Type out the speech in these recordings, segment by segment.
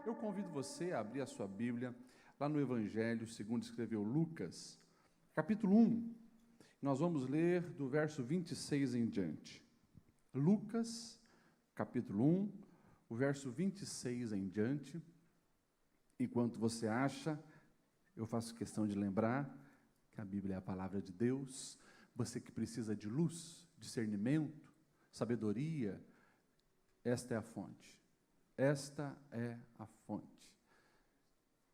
Eu convido você a abrir a sua Bíblia lá no Evangelho, segundo escreveu Lucas, capítulo 1. Nós vamos ler do verso 26 em diante. Lucas, capítulo 1, o verso 26 em diante. Enquanto você acha, eu faço questão de lembrar que a Bíblia é a palavra de Deus. Você que precisa de luz, discernimento, sabedoria, esta é a fonte. Esta é a fonte.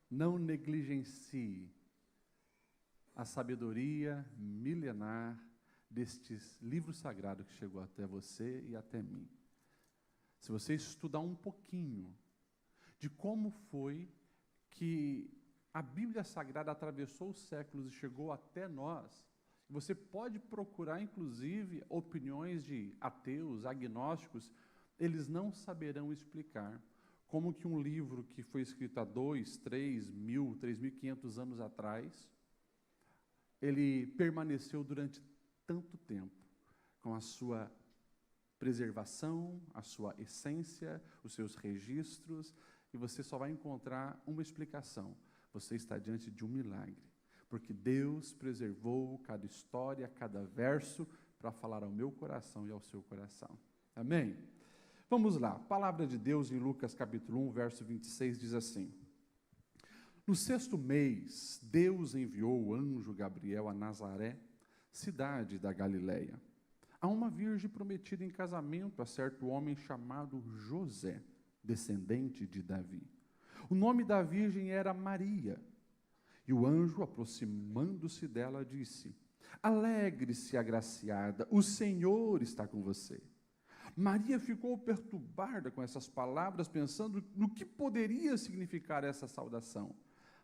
Não negligencie a sabedoria milenar destes livros sagrados que chegou até você e até mim. Se você estudar um pouquinho de como foi que a Bíblia Sagrada atravessou os séculos e chegou até nós, você pode procurar, inclusive, opiniões de ateus, agnósticos, eles não saberão explicar como que um livro que foi escrito há 2, 3 mil, 3.500 anos atrás, ele permaneceu durante tanto tempo, com a sua preservação, a sua essência, os seus registros, e você só vai encontrar uma explicação. Você está diante de um milagre, porque Deus preservou cada história, cada verso, para falar ao meu coração e ao seu coração. Amém? Vamos lá, a palavra de Deus em Lucas capítulo 1, verso 26, diz assim: No 6º mês, Deus enviou o anjo Gabriel a Nazaré, cidade da Galileia, a uma virgem prometida em casamento a certo homem chamado José, descendente de Davi. O nome da virgem era Maria. E o anjo, aproximando-se dela, disse: Alegre-se, agraciada, o Senhor está com você. Maria ficou perturbada com essas palavras, pensando no que poderia significar essa saudação.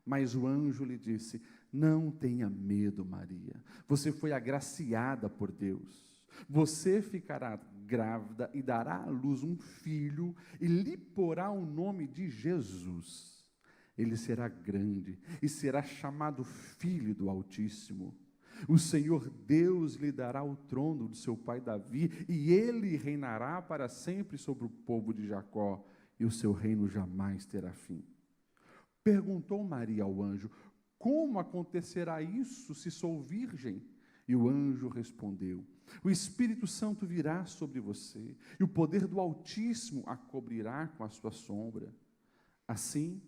Mas o anjo lhe disse: Não tenha medo, Maria. Você foi agraciada por Deus. Você ficará grávida e dará à luz um filho e lhe porá o nome de Jesus. Ele será grande e será chamado Filho do Altíssimo. O Senhor Deus lhe dará o trono do seu pai Davi, e ele reinará para sempre sobre o povo de Jacó, e o seu reino jamais terá fim. Perguntou Maria ao anjo: Como acontecerá isso se sou virgem? E o anjo respondeu: O Espírito Santo virá sobre você, e o poder do Altíssimo a cobrirá com a sua sombra. Assim,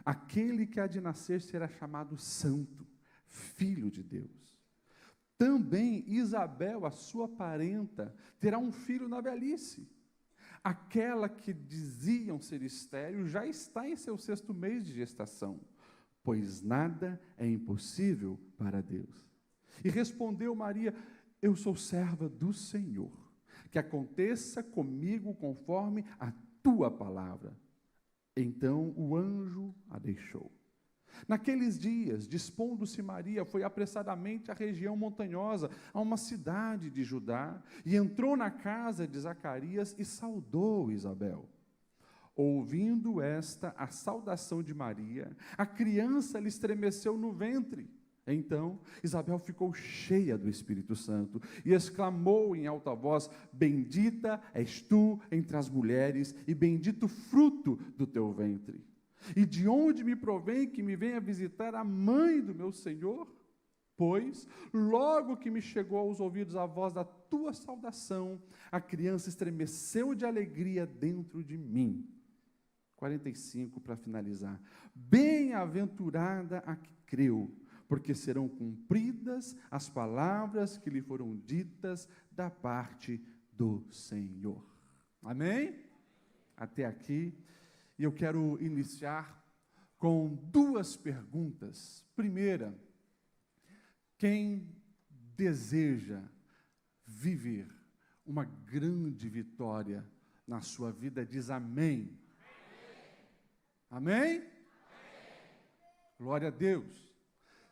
aquele que há de nascer será chamado Santo, Filho de Deus. Também Isabel, a sua parenta, terá um filho na velhice. Aquela que diziam ser estéril já está em seu 6º mês de gestação, pois nada é impossível para Deus. E respondeu Maria: Eu sou serva do Senhor, que aconteça comigo conforme a tua palavra. Então o anjo a deixou. Naqueles dias, dispondo-se Maria, foi apressadamente à região montanhosa, a uma cidade de Judá, e entrou na casa de Zacarias e saudou Isabel. Ouvindo esta a saudação de Maria, a criança lhe estremeceu no ventre. Então, Isabel ficou cheia do Espírito Santo e exclamou em alta voz: Bendita és tu entre as mulheres, e bendito o fruto do teu ventre. E de onde me provém que me venha visitar a mãe do meu Senhor? Pois, logo que me chegou aos ouvidos a voz da tua saudação, a criança estremeceu de alegria dentro de mim. 45 para finalizar. Bem-aventurada a que creu, porque serão cumpridas as palavras que lhe foram ditas da parte do Senhor. Amém? Até aqui. E eu quero iniciar com 2 perguntas. Primeira, quem deseja viver uma grande vitória na sua vida, diz amém. Amém? Amém? Glória a Deus.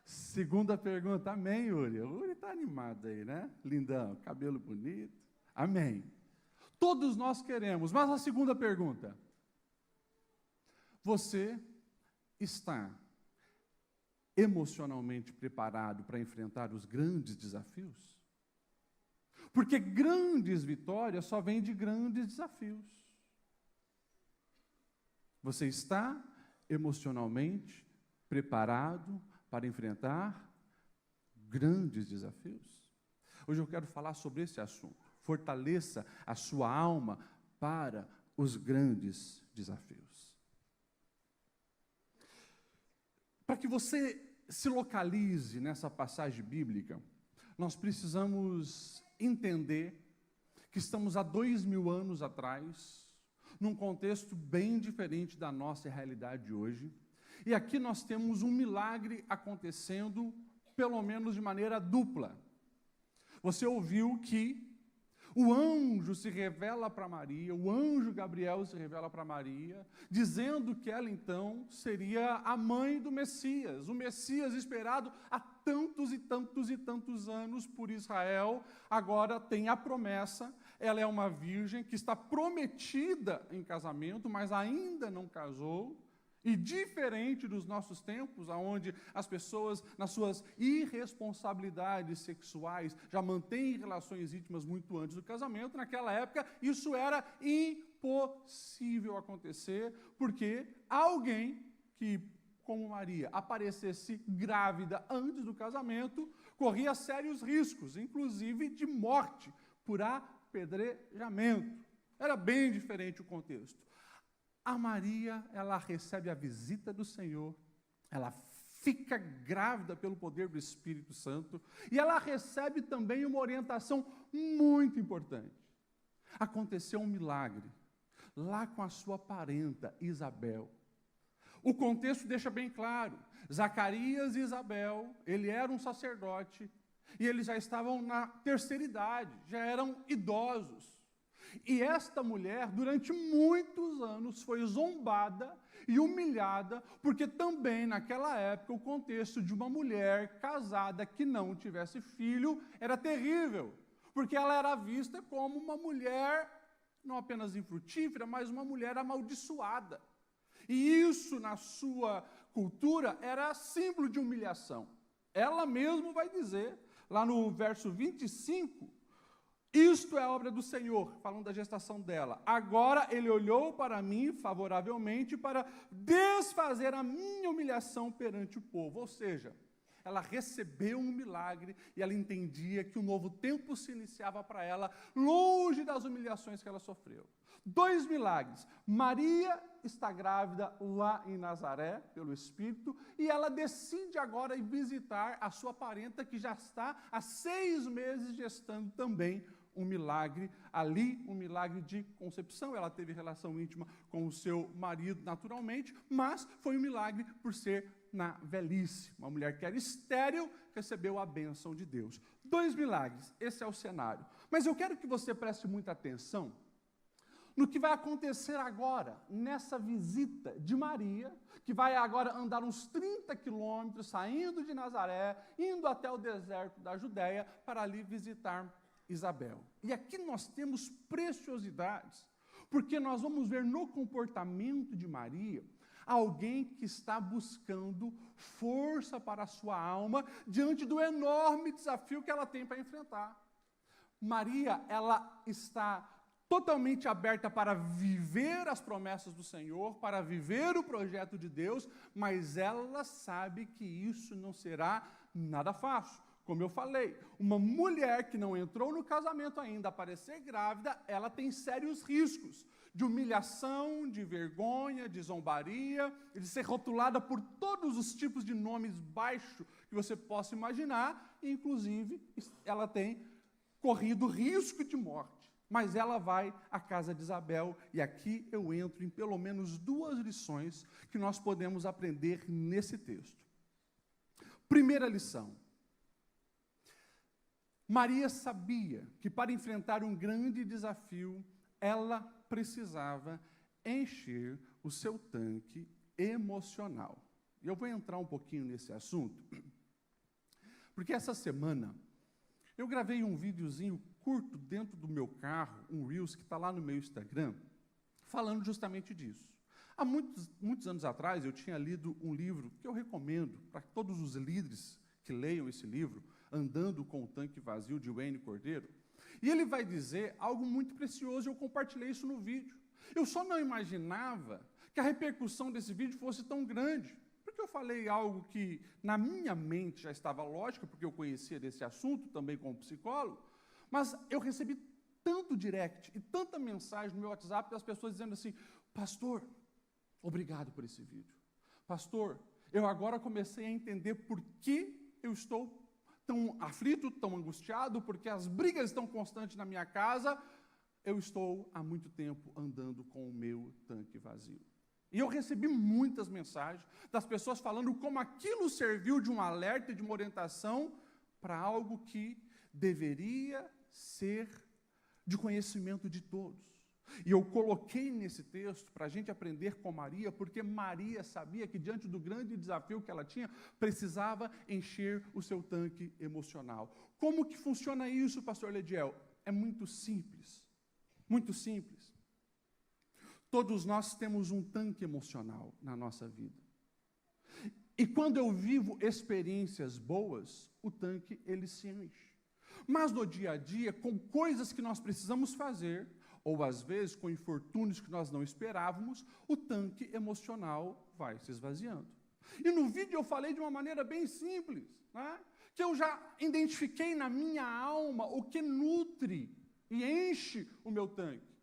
Segunda pergunta, amém, Uri? O Uri está animado aí, né? Lindão, cabelo bonito. Amém. Todos nós queremos, mas a segunda pergunta: você está emocionalmente preparado para enfrentar os grandes desafios? Porque grandes vitórias só vêm de grandes desafios. Você está emocionalmente preparado para enfrentar grandes desafios? Hoje eu quero falar sobre esse assunto. Fortaleça a sua alma para os grandes desafios. Para que você se localize nessa passagem bíblica, nós precisamos entender que estamos há 2000 anos atrás, num contexto bem diferente da nossa realidade de hoje. E aqui nós temos um milagre acontecendo, pelo menos de maneira dupla. Você ouviu que o anjo se revela para Maria, o anjo Gabriel se revela para Maria, dizendo que ela então seria a mãe do Messias, o Messias esperado há tantos e tantos e tantos anos por Israel, agora tem a promessa. Ela é uma virgem que está prometida em casamento, mas ainda não casou. E diferente dos nossos tempos, onde as pessoas, nas suas irresponsabilidades sexuais, já mantêm relações íntimas muito antes do casamento, naquela época isso era impossível acontecer, porque alguém que, como Maria, aparecesse grávida antes do casamento, corria sérios riscos, inclusive de morte, por apedrejamento. Era bem diferente o contexto. A Maria, ela recebe a visita do Senhor, ela fica grávida pelo poder do Espírito Santo, e ela recebe também uma orientação muito importante. Aconteceu um milagre, lá com a sua parenta, Isabel. O contexto deixa bem claro, Zacarias e Isabel, ele era um sacerdote, e eles já estavam na terceira idade, já eram idosos. E esta mulher, durante muitos anos, foi zombada e humilhada, porque também, naquela época, o contexto de uma mulher casada que não tivesse filho era terrível, porque ela era vista como uma mulher, não apenas infrutífera, mas uma mulher amaldiçoada. E isso, na sua cultura, era símbolo de humilhação. Ela mesma vai dizer, lá no verso 25, isto é obra do Senhor, falando da gestação dela. Agora ele olhou para mim favoravelmente para desfazer a minha humilhação perante o povo. Ou seja, ela recebeu um milagre e ela entendia que o novo tempo se iniciava para ela, longe das humilhações que ela sofreu. 2 milagres. Maria está grávida lá em Nazaré, pelo Espírito, e ela decide agora ir visitar a sua parenta, que já está há 6 meses gestando também um milagre ali, um milagre de concepção. Ela teve relação íntima com o seu marido naturalmente, mas foi um milagre por ser na velhice. Uma mulher que era estéril recebeu a bênção de Deus. 2 milagres, esse é o cenário. Mas eu quero que você preste muita atenção no que vai acontecer agora, nessa visita de Maria, que vai agora andar uns 30 quilômetros, saindo de Nazaré, indo até o deserto da Judéia, para ali visitar Isabel. E aqui nós temos preciosidades, porque nós vamos ver no comportamento de Maria alguém que está buscando força para a sua alma diante do enorme desafio que ela tem para enfrentar. Maria, ela está totalmente aberta para viver as promessas do Senhor, para viver o projeto de Deus, mas ela sabe que isso não será nada fácil. Como eu falei, uma mulher que não entrou no casamento ainda, aparecer grávida, ela tem sérios riscos de humilhação, de vergonha, de zombaria, de ser rotulada por todos os tipos de nomes baixos que você possa imaginar, e, inclusive, ela tem corrido risco de morte. Mas ela vai à casa de Isabel, e aqui eu entro em pelo menos 2 lições que nós podemos aprender nesse texto. Primeira lição. Maria sabia que para enfrentar um grande desafio, ela precisava encher o seu tanque emocional. E eu vou entrar um pouquinho nesse assunto, porque essa semana eu gravei um videozinho curto dentro do meu carro, um Reels que está lá no meu Instagram, falando justamente disso. Há muitos anos atrás eu tinha lido um livro que eu recomendo para todos os líderes que leiam esse livro, Andando com o Tanque Vazio, de Wayne Cordeiro. E ele vai dizer algo muito precioso, e eu compartilhei isso no vídeo. Eu só não imaginava que a repercussão desse vídeo fosse tão grande, porque eu falei algo que na minha mente já estava lógico, porque eu conhecia desse assunto, também como psicólogo, mas eu recebi tanto direct e tanta mensagem no meu WhatsApp das pessoas dizendo assim, pastor, obrigado por esse vídeo. Pastor, eu agora comecei a entender por que eu estou tão aflito, tão angustiado, porque as brigas estão constantes na minha casa, eu estou há muito tempo andando com o meu tanque vazio. E eu recebi muitas mensagens das pessoas falando como aquilo serviu de um alerta e de uma orientação para algo que deveria ser de conhecimento de todos. E eu coloquei nesse texto para a gente aprender com Maria, porque Maria sabia que diante do grande desafio que ela tinha, precisava encher o seu tanque emocional. Como que funciona isso, pastor Lediel? É muito simples, muito simples. Todos nós temos um tanque emocional na nossa vida. E quando eu vivo experiências boas, o tanque ele se enche. Mas no dia a dia, com coisas que nós precisamos fazer, ou às vezes com infortúnios que nós não esperávamos, o tanque emocional vai se esvaziando. E no vídeo eu falei de uma maneira bem simples, né? Que eu já identifiquei na minha alma o que nutre e enche o meu tanque.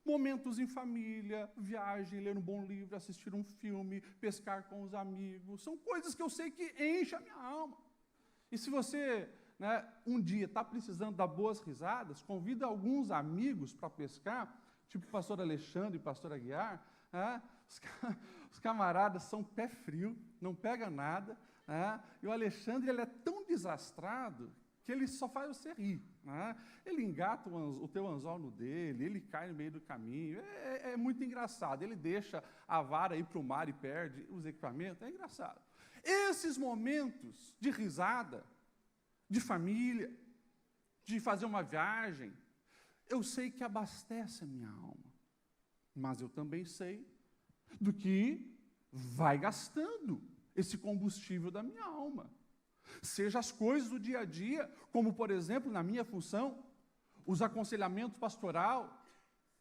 Momentos em família, viagem, ler um bom livro, assistir um filme, pescar com os amigos, são coisas que eu sei que enchem a minha alma. E se você um dia está precisando dar boas risadas, convida alguns amigos para pescar, tipo o pastor Alexandre e o pastor Aguiar, os camaradas são pé frio, não pega nada, e o Alexandre ele é tão desastrado que ele só faz você rir. Ele engata o teu anzol no dele, ele cai no meio do caminho, é muito engraçado, ele deixa a vara ir para o mar e perde os equipamentos, é engraçado. Esses momentos de risada, de família, de fazer uma viagem, eu sei que abastece a minha alma, mas eu também sei do que vai gastando esse combustível da minha alma. Seja as coisas do dia a dia, como por exemplo, na minha função, os aconselhamentos pastoral,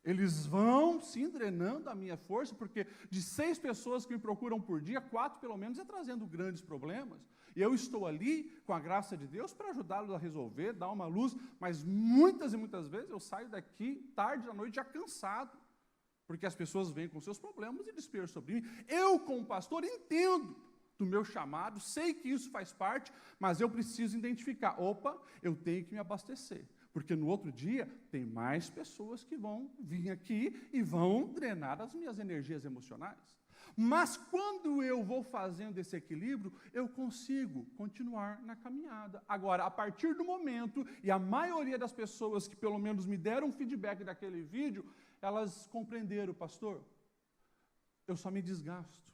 eles vão sim drenando a minha força, porque de 6 pessoas que me procuram por dia, 4 pelo menos é trazendo grandes problemas. E eu estou ali, com a graça de Deus, para ajudá-los a resolver, dar uma luz, mas muitas e muitas vezes eu saio daqui tarde da noite já cansado, porque as pessoas vêm com seus problemas e desperam sobre mim. Eu, como pastor, entendo do meu chamado, sei que isso faz parte, mas eu preciso identificar, opa, eu tenho que me abastecer, porque no outro dia tem mais pessoas que vão vir aqui e vão drenar as minhas energias emocionais. Mas quando eu vou fazendo esse equilíbrio, eu consigo continuar na caminhada. Agora, a partir do momento, e a maioria das pessoas que pelo menos me deram feedback daquele vídeo, elas compreenderam, pastor, eu só me desgasto,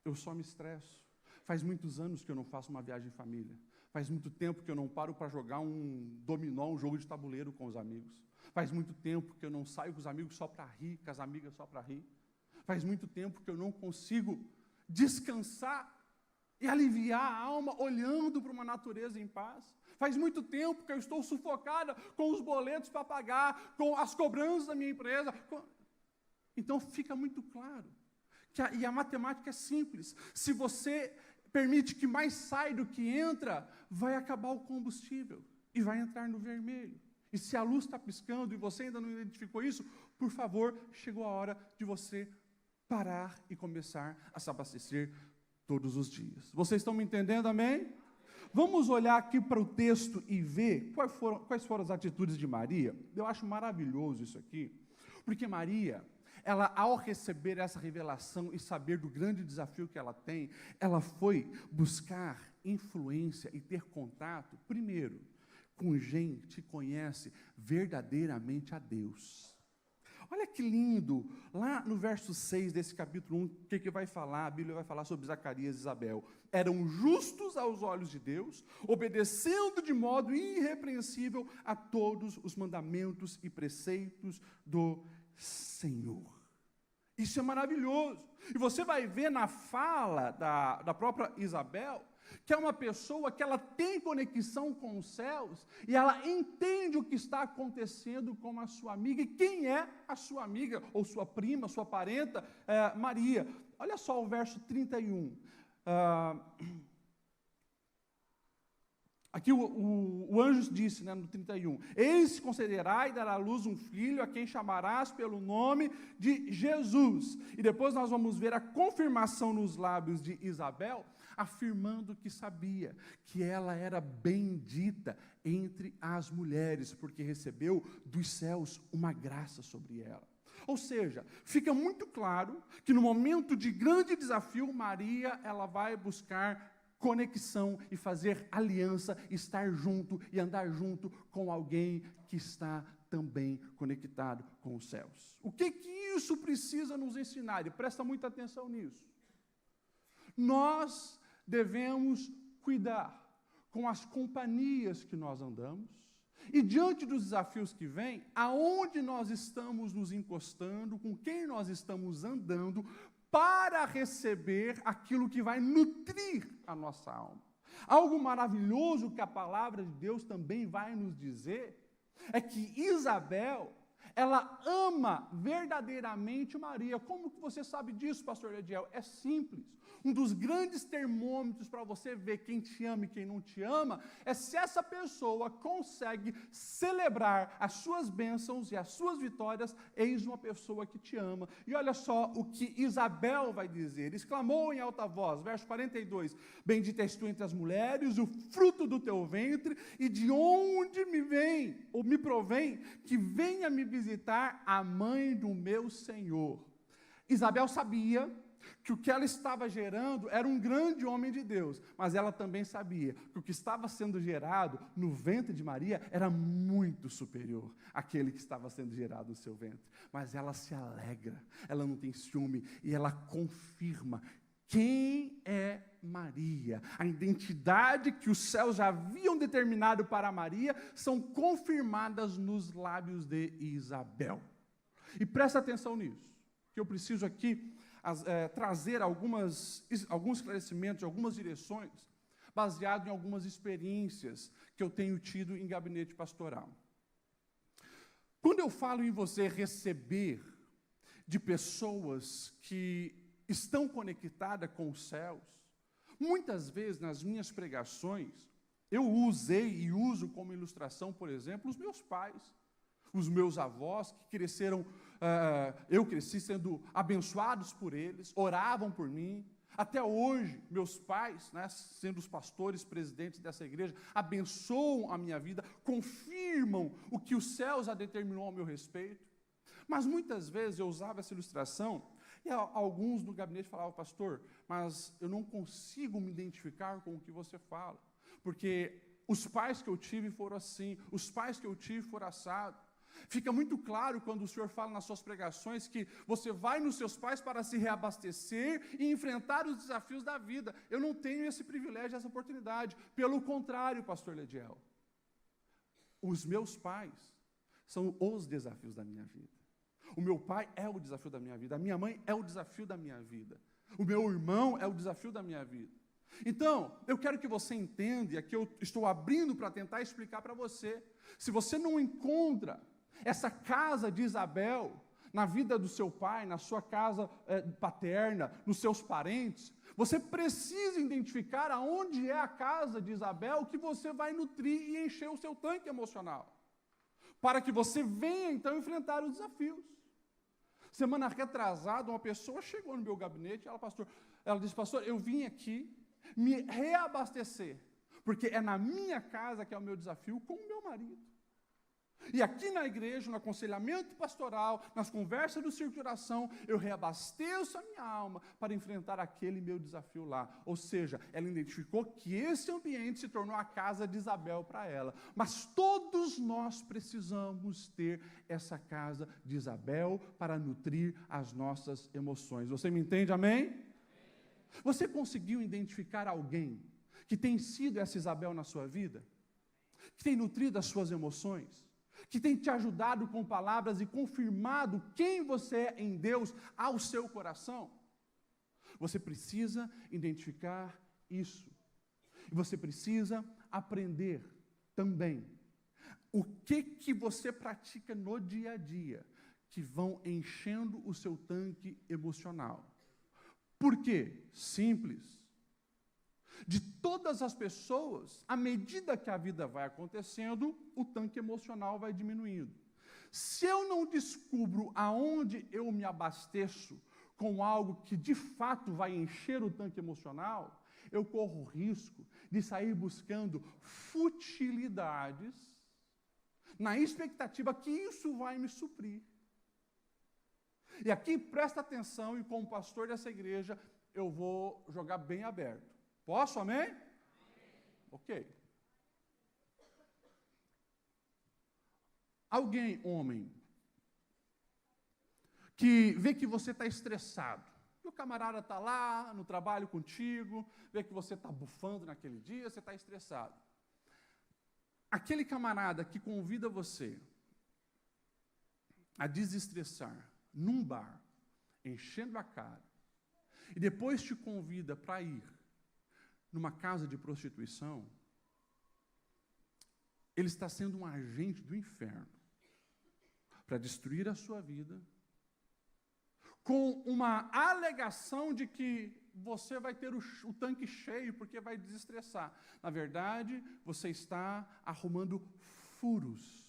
eu só me estresso. Faz muitos anos que eu não faço uma viagem em família. Faz muito tempo que eu não paro para jogar um dominó, um jogo de tabuleiro com os amigos. Faz muito tempo que eu não saio com os amigos só para rir, com as amigas só para rir. Faz muito tempo que eu não consigo descansar e aliviar a alma olhando para uma natureza em paz. Faz muito tempo que eu estou sufocada com os boletos para pagar, com as cobranças da minha empresa. Então fica muito claro. E a matemática é simples. Se você permite que mais sai do que entra, vai acabar o combustível e vai entrar no vermelho. E se a luz está piscando e você ainda não identificou isso, por favor, chegou a hora de você parar e começar a se abastecer todos os dias. Vocês estão me entendendo, amém? Vamos olhar aqui para o texto e ver quais foram as atitudes de Maria. Eu acho maravilhoso isso aqui, porque Maria, ela, ao receber essa revelação e saber do grande desafio que ela tem, ela foi buscar influência e ter contato, primeiro, com gente que conhece verdadeiramente a Deus. Olha que lindo, lá no verso 6 desse capítulo 1, o que vai falar? A Bíblia vai falar sobre Zacarias e Isabel. Eram justos aos olhos de Deus, obedecendo de modo irrepreensível a todos os mandamentos e preceitos do Senhor. Isso é maravilhoso. E você vai ver na fala da própria Isabel, que é uma pessoa que ela tem conexão com os céus, e ela entende o que está acontecendo com a sua amiga. E quem é a sua amiga, ou sua prima, sua parenta? Maria. Olha só o verso 31. Aqui o anjo disse, no 31, eis que concederá e dará à luz um filho, a quem chamarás pelo nome de Jesus. E depois nós vamos ver a confirmação nos lábios de Isabel, afirmando que sabia que ela era bendita entre as mulheres, porque recebeu dos céus uma graça sobre ela. Ou seja, fica muito claro que no momento de grande desafio, Maria, ela vai buscar conexão e fazer aliança, estar junto e andar junto com alguém que está também conectado com os céus. O que isso precisa nos ensinar? E presta muita atenção nisso. Nós devemos cuidar com as companhias que nós andamos, e diante dos desafios que vêm, aonde nós estamos nos encostando, com quem nós estamos andando, para receber aquilo que vai nutrir a nossa alma. Algo maravilhoso que a palavra de Deus também vai nos dizer, é que Isabel, ela ama verdadeiramente Maria. Como que você sabe disso, pastor Ediel? É simples. Um dos grandes termômetros para você ver quem te ama e quem não te ama, é se essa pessoa consegue celebrar as suas bênçãos e as suas vitórias. Eis uma pessoa que te ama. E olha só o que Isabel vai dizer. Exclamou em alta voz, verso 42, bendita és tu entre as mulheres, o fruto do teu ventre, e de onde me vem, ou me provém, que venha me visitar a mãe do meu Senhor. Isabel sabia que o que ela estava gerando era um grande homem de Deus, mas ela também sabia que o que estava sendo gerado no ventre de Maria era muito superior àquele que estava sendo gerado no seu ventre. Mas ela se alegra, ela não tem ciúme, e ela confirma quem é Maria. A identidade que os céus já haviam determinado para Maria são confirmadas nos lábios de Isabel. E presta atenção nisso, que eu preciso aqui trazer alguns esclarecimentos, algumas direções, baseado em algumas experiências que eu tenho tido em gabinete pastoral. Quando eu falo em você receber de pessoas que estão conectadas com os céus, muitas vezes nas minhas pregações, eu usei e uso como ilustração, por exemplo, os meus pais, os meus avós que cresceram. Eu cresci sendo abençoados por eles, oravam por mim. Até hoje, meus pais, sendo os pastores, presidentes dessa igreja, abençoam a minha vida, confirmam o que os céus já determinou ao meu respeito. Mas muitas vezes eu usava essa ilustração, e alguns no gabinete falavam, pastor, mas eu não consigo me identificar com o que você fala, porque os pais que eu tive foram assim, os pais que eu tive foram assados. Fica muito claro quando o Senhor fala nas suas pregações que você vai nos seus pais para se reabastecer e enfrentar os desafios da vida. Eu não tenho esse privilégio, essa oportunidade. Pelo contrário, pastor Lediel, os meus pais são os desafios da minha vida. O meu pai é o desafio da minha vida, a minha mãe é o desafio da minha vida, o meu irmão é o desafio da minha vida. Então, eu quero que você entenda, e aqui eu estou abrindo para tentar explicar para você, se você não encontra essa casa de Isabel na vida do seu pai, na sua casa paterna, nos seus parentes, você precisa identificar aonde é a casa de Isabel que você vai nutrir e encher o seu tanque emocional, para que você venha então enfrentar os desafios. Semana retrasada, uma pessoa chegou no meu gabinete, ela disse, pastor, eu vim aqui me reabastecer, porque é na minha casa que é o meu desafio com o meu marido. E aqui na igreja, no aconselhamento pastoral, nas conversas do círculo de oração, eu reabasteço a minha alma para enfrentar aquele meu desafio lá. Ou seja, ela identificou que esse ambiente se tornou a casa de Isabel para ela. Mas todos nós precisamos ter essa casa de Isabel para nutrir as nossas emoções. Você me entende, amém? Você conseguiu identificar alguém que tem sido essa Isabel na sua vida? Que tem nutrido as suas emoções? Que tem te ajudado com palavras e confirmado quem você é em Deus ao seu coração? Você precisa identificar isso. E você precisa aprender também o que você pratica no dia a dia, que vão enchendo o seu tanque emocional. Por quê? Simples. De todas as pessoas, à medida que a vida vai acontecendo, o tanque emocional vai diminuindo. Se eu não descubro aonde eu me abasteço com algo que de fato vai encher o tanque emocional, eu corro o risco de sair buscando futilidades na expectativa que isso vai me suprir. E aqui, presta atenção, e como pastor dessa igreja, eu vou jogar bem aberto. Posso, amém? Ok. Alguém, homem, que vê que você está estressado, e o camarada está lá no trabalho contigo, vê que você está bufando naquele dia, você está estressado. Aquele camarada que convida você a desestressar num bar, enchendo a cara, e depois te convida para ir numa casa de prostituição, ele está sendo um agente do inferno para destruir a sua vida, com uma alegação de que você vai ter o tanque cheio porque vai desestressar. Na verdade, você está arrumando furos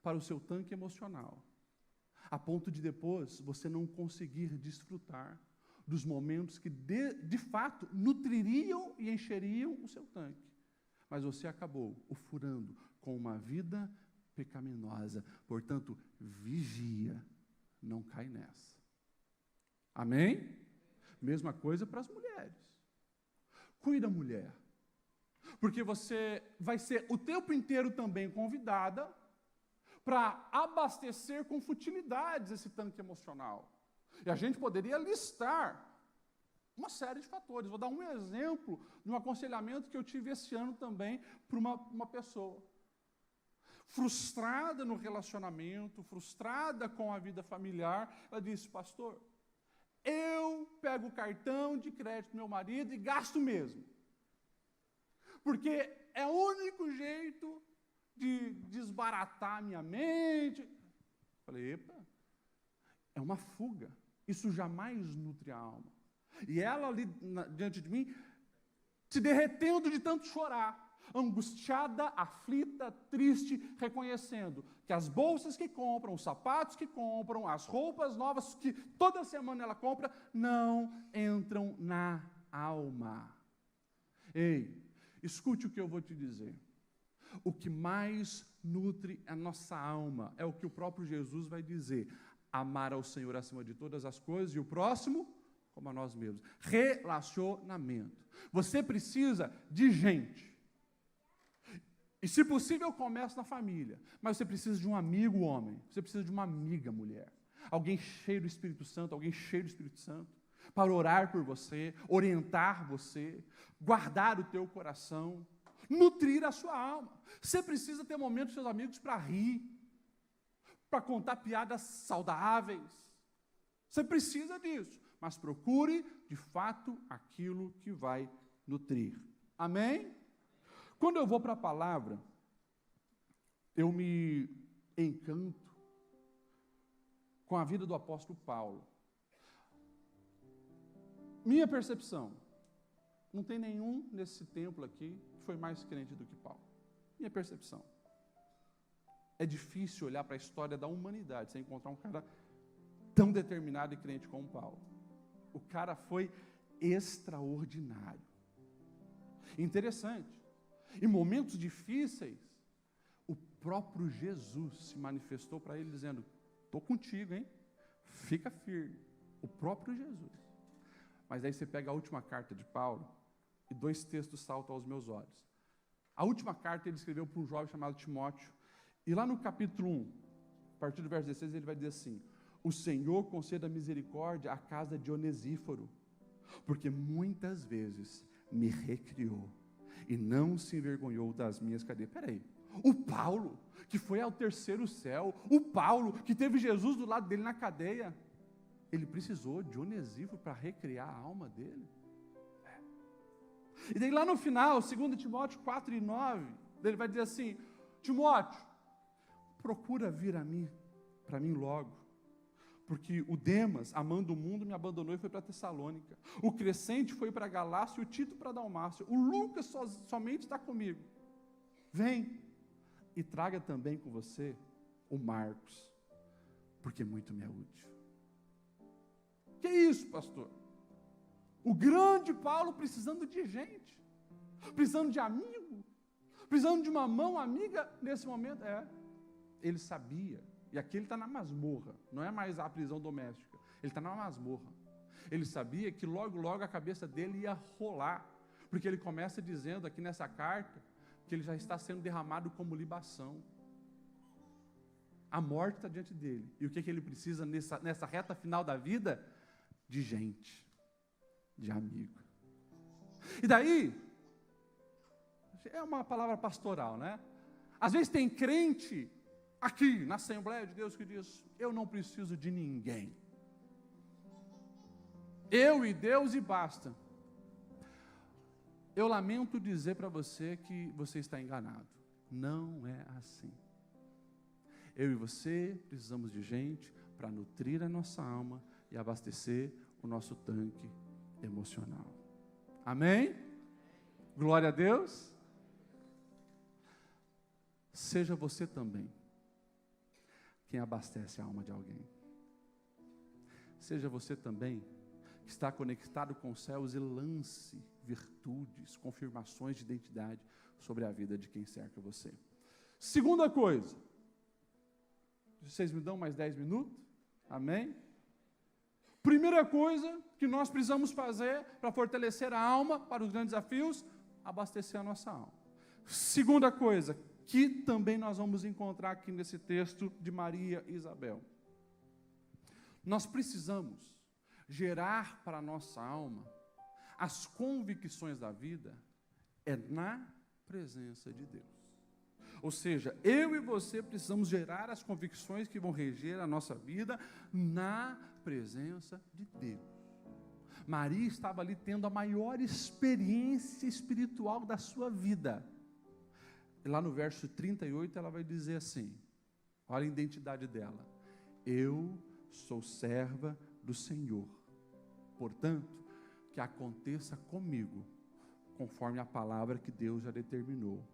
para o seu tanque emocional, a ponto de depois você não conseguir desfrutar dos momentos que de fato nutririam e encheriam o seu tanque. Mas você acabou o furando com uma vida pecaminosa. Portanto, vigia, não cai nessa. Amém? Mesma coisa para as mulheres. Cuida, mulher. Porque você vai ser o tempo inteiro também convidada para abastecer com futilidades esse tanque emocional. E a gente poderia listar uma série de fatores. Vou dar um exemplo de um aconselhamento que eu tive esse ano também para uma pessoa. Frustrada no relacionamento, frustrada com a vida familiar, ela disse: pastor, eu pego o cartão de crédito do meu marido e gasto mesmo. Porque é o único jeito de desbaratar a minha mente. Falei, epa, é uma fuga. Isso jamais nutre a alma. E ela ali diante de mim, se derretendo de tanto chorar, angustiada, aflita, triste, reconhecendo que as bolsas que compram, os sapatos que compram, as roupas novas que toda semana ela compra, não entram na alma. Ei, escute o que eu vou te dizer. O que mais nutre a nossa alma é o que o próprio Jesus vai dizer: amar ao Senhor acima de todas as coisas e o próximo como a nós mesmos. Relacionamento. Você precisa de gente. E, se possível, comece na família. Mas você precisa de um amigo homem. Você precisa de uma amiga mulher. Alguém cheio do Espírito Santo, alguém cheio do Espírito Santo, para orar por você, orientar você, guardar o teu coração, nutrir a sua alma. Você precisa ter momentos com seus amigos para rir, para contar piadas saudáveis. Você precisa disso. Mas procure, de fato, aquilo que vai nutrir. Amém? Quando eu vou para a palavra, eu me encanto com a vida do apóstolo Paulo. Minha percepção, não tem nenhum nesse templo aqui que foi mais crente do que Paulo. Minha percepção. É difícil olhar para a história da humanidade sem encontrar um cara tão determinado e crente como Paulo. O cara foi extraordinário. Interessante. Em momentos difíceis, o próprio Jesus se manifestou para ele dizendo: estou contigo, hein? Fica firme. O próprio Jesus. Mas aí você pega a última carta de Paulo e dois textos saltam aos meus olhos. A última carta ele escreveu para um jovem chamado Timóteo. E lá no capítulo 1, a partir do verso 16, ele vai dizer assim: o Senhor conceda misericórdia à casa de Onesíforo, porque muitas vezes me recriou e não se envergonhou das minhas cadeias. Peraí, o Paulo, que foi ao terceiro céu, o Paulo, que teve Jesus do lado dele na cadeia, ele precisou de Onesíforo para recriar a alma dele? E daí lá no final, 2 Timóteo 4:9, ele vai dizer assim: Timóteo, procura vir para mim logo, porque o Demas, amando o mundo, me abandonou e foi para Tessalônica. O Crescente foi para Galácia e o Tito para Dalmácia. O Lucas somente está comigo. Vem e traga também com você o Marcos, porque muito me é útil. Que isso, pastor? O grande Paulo precisando de gente, precisando de amigo, precisando de uma mão amiga nesse momento. Ele sabia, e aqui ele está na masmorra, não é mais a prisão doméstica, ele está na masmorra. Ele sabia que logo, logo a cabeça dele ia rolar, porque ele começa dizendo aqui nessa carta, que ele já está sendo derramado como libação. A morte está diante dele, e o que ele precisa nessa reta final da vida? De gente, de amigo. E daí, é uma palavra pastoral, né? Às vezes tem crente aqui na Assembleia de Deus que diz: eu não preciso de ninguém, eu e Deus e basta. Eu lamento dizer para você que você está enganado. Não é assim. Eu e você precisamos de gente para nutrir a nossa alma e abastecer o nosso tanque emocional. Amém? Glória a Deus. Seja você também quem abastece a alma de alguém. Seja você também que está conectado com os céus e lance virtudes, confirmações de identidade sobre a vida de quem cerca você. Segunda coisa, vocês me dão mais 10 minutos? Amém? Primeira coisa que nós precisamos fazer para fortalecer a alma para os grandes desafios: abastecer a nossa alma. Segunda coisa, que também nós vamos encontrar aqui nesse texto de Maria e Isabel. Nós precisamos gerar para a nossa alma as convicções da vida na presença de Deus. Ou seja, eu e você precisamos gerar as convicções que vão reger a nossa vida na presença de Deus. Maria estava ali tendo a maior experiência espiritual da sua vida. E lá no verso 38 ela vai dizer assim, olha a identidade dela: eu sou serva do Senhor, portanto, que aconteça comigo conforme a palavra que Deus já determinou.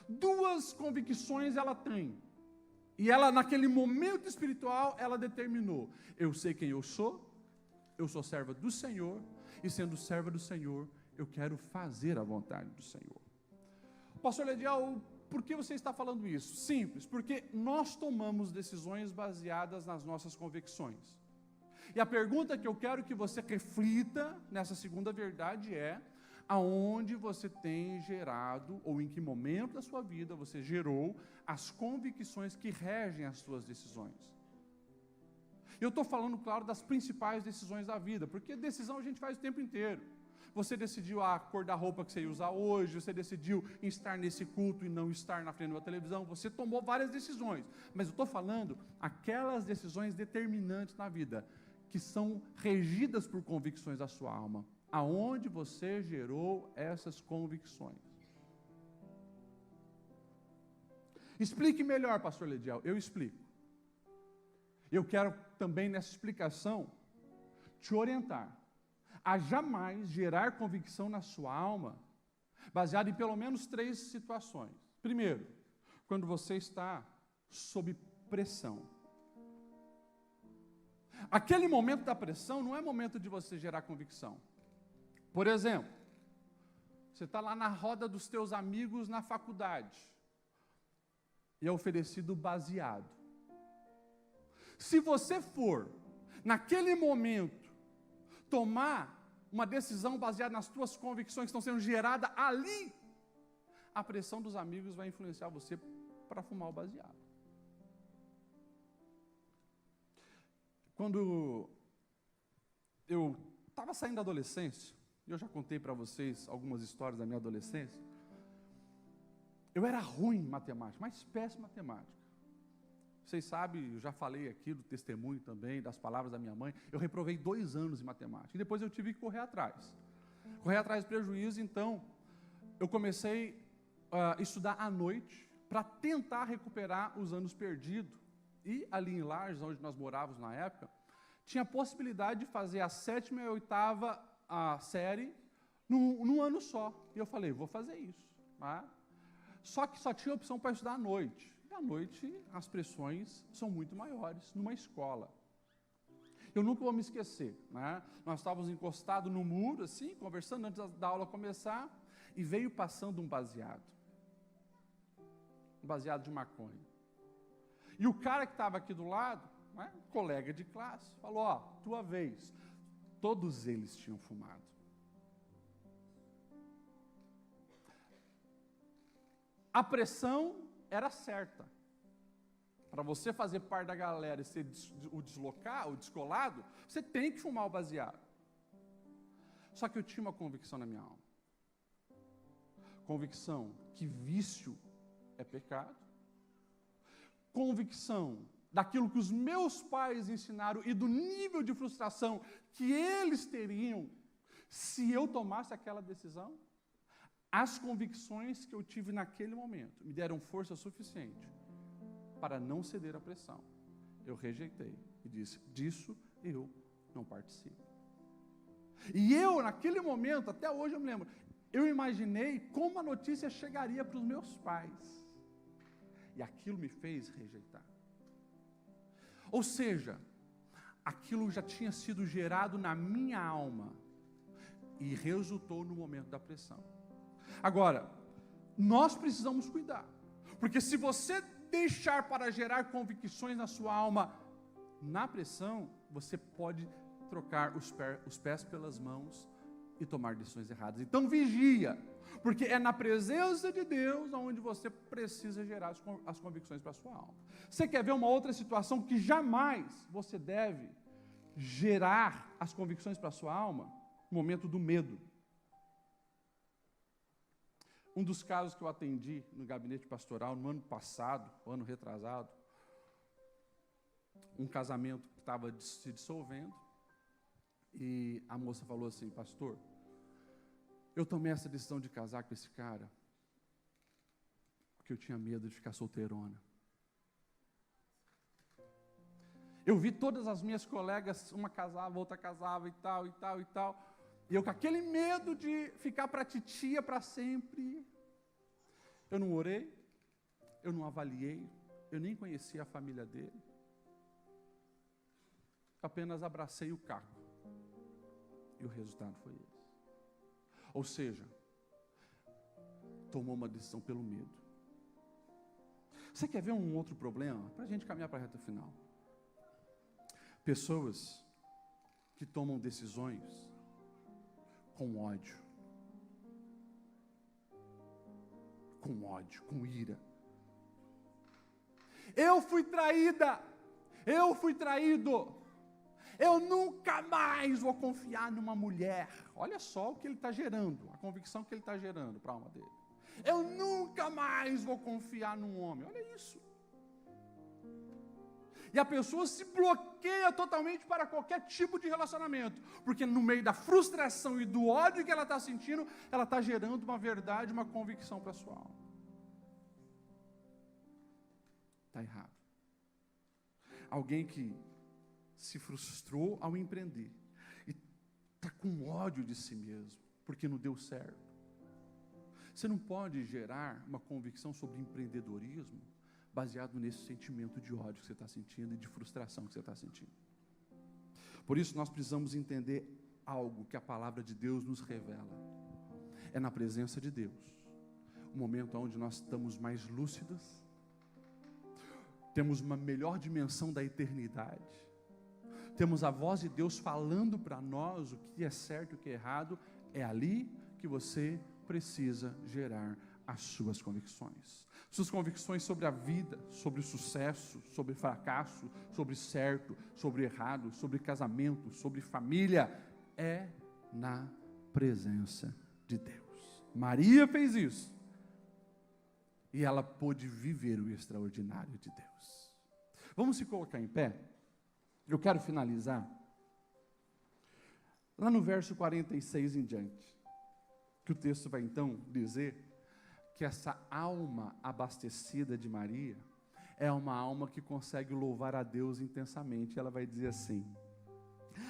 Duas convicções ela tem, e ela naquele momento espiritual, ela determinou: eu sei quem eu sou serva do Senhor, e sendo serva do Senhor, eu quero fazer a vontade do Senhor. Pastor Ledial, por que você está falando isso? Simples, porque nós tomamos decisões baseadas nas nossas convicções. E a pergunta que eu quero que você reflita nessa segunda verdade é: aonde você tem gerado, ou em que momento da sua vida você gerou as convicções que regem as suas decisões? Eu estou falando, claro, das principais decisões da vida, porque decisão a gente faz o tempo inteiro. Você decidiu a cor da roupa que você ia usar hoje, você decidiu estar nesse culto e não estar na frente da televisão, você tomou várias decisões, mas eu estou falando aquelas decisões determinantes na vida, que são regidas por convicções da sua alma. Aonde você gerou essas convicções? Explique melhor, pastor Ledial. Eu explico. Eu quero também nessa explicação te orientar a jamais gerar convicção na sua alma baseado em pelo menos 3 situações. Primeiro, quando você está sob pressão. Aquele momento da pressão não é momento de você gerar convicção. Por exemplo, você está lá na roda dos teus amigos na faculdade e é oferecido baseado. Se você for, naquele momento, tomar uma decisão baseada nas tuas convicções que estão sendo geradas ali, a pressão dos amigos vai influenciar você para fumar o baseado. Quando eu estava saindo da adolescência, eu já contei para vocês algumas histórias da minha adolescência, eu era ruim em matemática, mas péssimo em matemática. Vocês sabem, eu já falei aqui do testemunho também, das palavras da minha mãe, eu reprovei 2 anos em matemática, e depois eu tive que correr atrás. Correr atrás do prejuízo, então, eu comecei a estudar à noite, para tentar recuperar os anos perdidos. E ali em Lages, onde nós morávamos na época, tinha a possibilidade de fazer a 7ª e a 8ª série num ano só. E eu falei, vou fazer isso. Tá? Só que só tinha opção para estudar à noite. E à noite as pressões são muito maiores numa escola. Eu nunca vou me esquecer. Né? Nós estávamos encostados no muro, assim, conversando antes da aula começar, e veio passando um baseado de maconha. E o cara que estava aqui do lado, né, colega de classe, falou, ó, tua vez. Todos eles tinham fumado. A pressão era certa. Para você fazer parte da galera e ser o descolado, você tem que fumar o baseado. Só que eu tinha uma convicção na minha alma. Convicção que vício é pecado. Convicção daquilo que os meus pais ensinaram e do nível de frustração que eles teriam se eu tomasse aquela decisão. As convicções que eu tive naquele momento me deram força suficiente para não ceder à pressão. Eu rejeitei e disse, disso eu não participo. E eu, naquele momento, até hoje eu me lembro, eu imaginei como a notícia chegaria para os meus pais. E aquilo me fez rejeitar. Ou seja, aquilo já tinha sido gerado na minha alma e resultou no momento da pressão. Agora, nós precisamos cuidar, porque se você deixar para gerar convicções na sua alma na pressão, você pode trocar os pés pelas mãos e tomar decisões erradas. Então vigia, porque é na presença de Deus onde você precisa gerar as convicções para a sua alma. Você quer ver uma outra situação que jamais você deve gerar as convicções para a sua alma? No momento do medo. Um dos casos que eu atendi no gabinete pastoral no ano passado, ano retrasado, um casamento que estava se dissolvendo, e a moça falou assim, pastor, eu tomei essa decisão de casar com esse cara porque eu tinha medo de ficar solteirona. Eu vi todas as minhas colegas, uma casava, outra casava e tal, e tal, e tal. E eu com aquele medo de ficar para titia para sempre. Eu não orei, eu não avaliei, eu nem conhecia a família dele. Apenas abracei o caco. E o resultado foi esse. Ou seja, tomou uma decisão pelo medo. Você quer ver um outro problema? Para a gente caminhar para a reta final. Pessoas que tomam decisões com ódio. Com ódio, com ira. Eu fui traída. Eu fui traído. Eu nunca mais vou confiar numa mulher. Olha só o que ele está gerando, a convicção que ele está gerando para a alma dele. Eu nunca mais vou confiar num homem. Olha isso. E a pessoa se bloqueia totalmente para qualquer tipo de relacionamento, porque no meio da frustração e do ódio que ela está sentindo, ela está gerando uma verdade, uma convicção para a sua alma. Está errado. Alguém que se frustrou ao empreender e está com ódio de si mesmo, porque não deu certo. Você não pode gerar uma convicção sobre empreendedorismo baseado nesse sentimento de ódio que você está sentindo e de frustração que você está sentindo. Por isso nós precisamos entender algo que a palavra de Deus nos revela. É na presença de Deus, o momento onde nós estamos mais lúcidos, temos uma melhor dimensão da eternidade, temos a voz de Deus falando para nós o que é certo e o que é errado. É ali que você precisa gerar as suas convicções. Suas convicções sobre a vida, sobre o sucesso, sobre fracasso, sobre certo, sobre errado, sobre casamento, sobre família. É na presença de Deus. Maria fez isso. E ela pôde viver o extraordinário de Deus. Vamos se colocar em pé? Eu quero finalizar lá no verso 46 em diante, que o texto vai então dizer que essa alma abastecida de Maria é uma alma que consegue louvar a Deus intensamente. Ela vai dizer assim: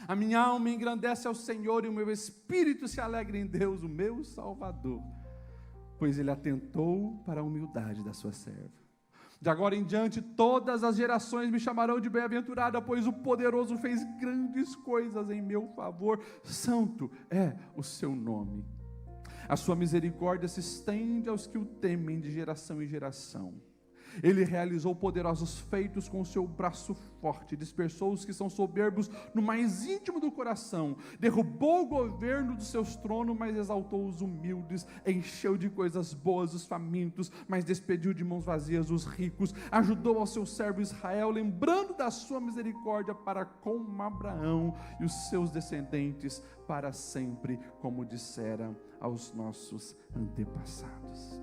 a minha alma engrandece ao Senhor e o meu espírito se alegra em Deus, o meu Salvador, pois Ele atentou para a humildade da sua serva. De agora em diante, todas as gerações me chamarão de bem-aventurada, pois o poderoso fez grandes coisas em meu favor. Santo é o seu nome. A sua misericórdia se estende aos que o temem de geração em geração. Ele realizou poderosos feitos com o seu braço forte, dispersou os que são soberbos no mais íntimo do coração, derrubou o governo dos seus tronos, mas exaltou os humildes, encheu de coisas boas os famintos, mas despediu de mãos vazias os ricos, ajudou ao seu servo Israel, lembrando da sua misericórdia para com Abraão e os seus descendentes para sempre, como dissera aos nossos antepassados.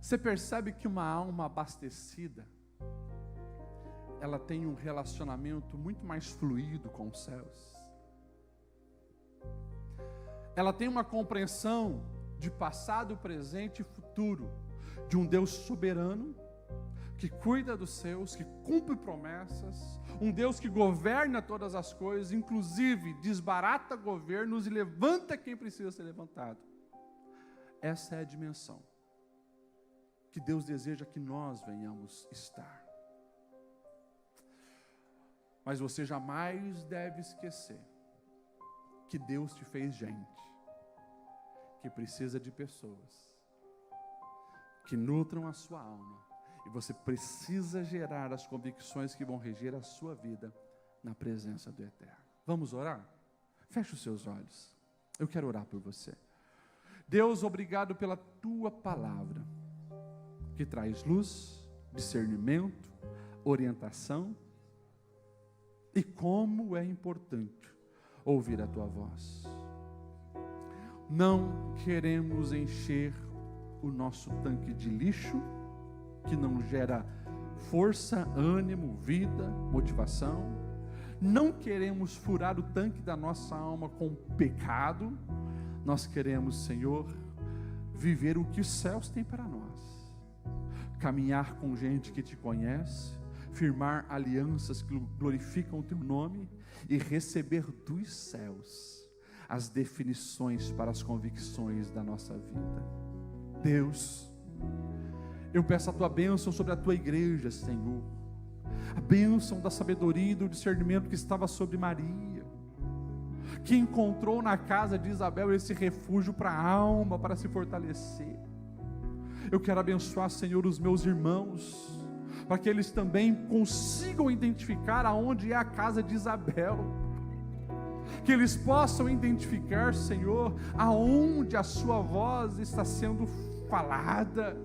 Você percebe que uma alma abastecida, ela tem um relacionamento muito mais fluido com os céus. Ela tem uma compreensão de passado, presente e futuro, de um Deus soberano, que cuida dos seus, que cumpre promessas, um Deus que governa todas as coisas, inclusive desbarata governos e levanta quem precisa ser levantado. Essa é a dimensão que Deus deseja que nós venhamos estar. Mas você jamais deve esquecer que Deus te fez gente, que precisa de pessoas que nutram a sua alma, e você precisa gerar as convicções que vão reger a sua vida na presença do Eterno. Vamos orar? Feche os seus olhos. Eu quero orar por você. Deus, obrigado pela tua palavra, que traz luz, discernimento, orientação, e como é importante ouvir a tua voz. Não queremos encher o nosso tanque de lixo, que não gera força, ânimo, vida, motivação. Não queremos furar o tanque da nossa alma com pecado. Nós queremos, Senhor, viver o que os céus têm para nós. Caminhar com gente que te conhece, firmar alianças que glorificam o teu nome e receber dos céus as definições para as convicções da nossa vida. Deus, eu peço a tua bênção sobre a tua igreja, Senhor, a bênção da sabedoria e do discernimento que estava sobre Maria, que encontrou na casa de Isabel esse refúgio para a alma, para se fortalecer. Eu quero abençoar, Senhor, os meus irmãos, para que eles também consigam identificar aonde é a casa de Isabel, que eles possam identificar, Senhor, aonde a sua voz está sendo falada,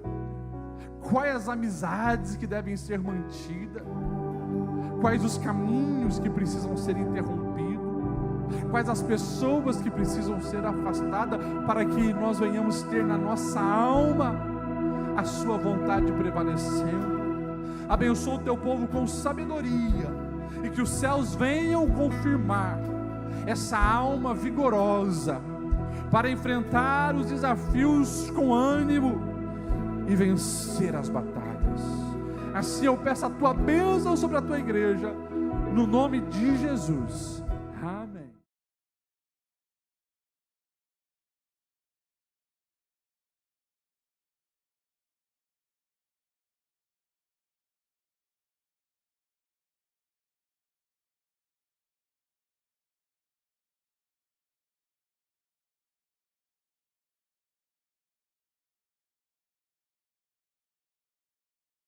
quais as amizades que devem ser mantidas, quais os caminhos que precisam ser interrompidos, quais as pessoas que precisam ser afastadas, para que nós venhamos ter na nossa alma a sua vontade prevalecendo. Abençoa o teu povo com sabedoria, e que os céus venham confirmar essa alma vigorosa, para enfrentar os desafios com ânimo e vencer as batalhas. Assim eu peço a tua bênção sobre a tua igreja, no nome de Jesus.